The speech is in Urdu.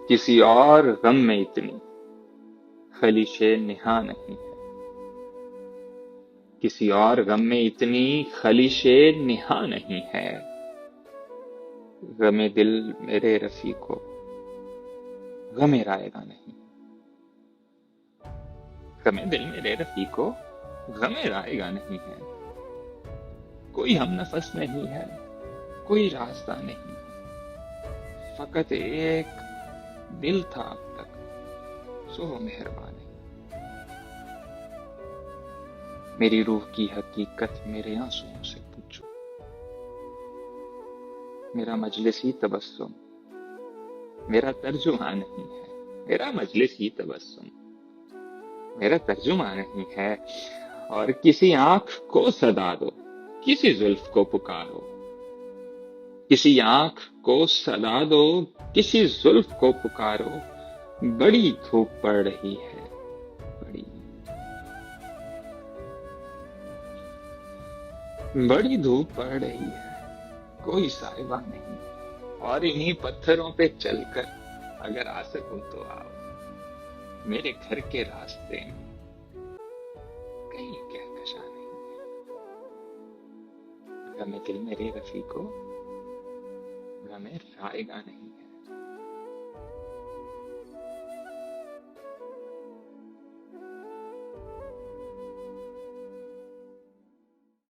کسی اور غم میں اتنی خلیش نہا نہیں ہے، کسی اور غم میں اتنی خلیش نہا نہیں ہے، غم دل میرے رفیق کو غم رائے گا نہیں، غم دل میرے رفیق کو غم رائے گا نہیں ہے، کوئی ہم نفس نہیں ہے، کوئی راستہ نہیں، فقط ایک دل تھا اب تک، سو وہ مہربان ہے، میری روح کی حقیقت میرے آنسوؤں سے پوچھو، میرا مجلسی تبسم میرا ترجمہ نہیں ہے، میرا مجلسی تبسم میرا ترجمہ نہیں ہے، اور کسی آنکھ کو صدا دو، کسی زلف کو پکارو، کسی آنکھ کو صدا دو، کسی زلف کو پکارو، بڑی دھوپ پڑ رہی ہے، بڑی بڑی دھوپ پڑ رہی ہے، کوئی سائبہ نہیں، اور انہی پتھروں پہ چل کر اگر آ سکوں تو آؤ، میرے گھر کے راستے میں کہیں کہکشاں نہیں ہے، غم دل میرے رفیق کو غم رائے گا نہیں ہے۔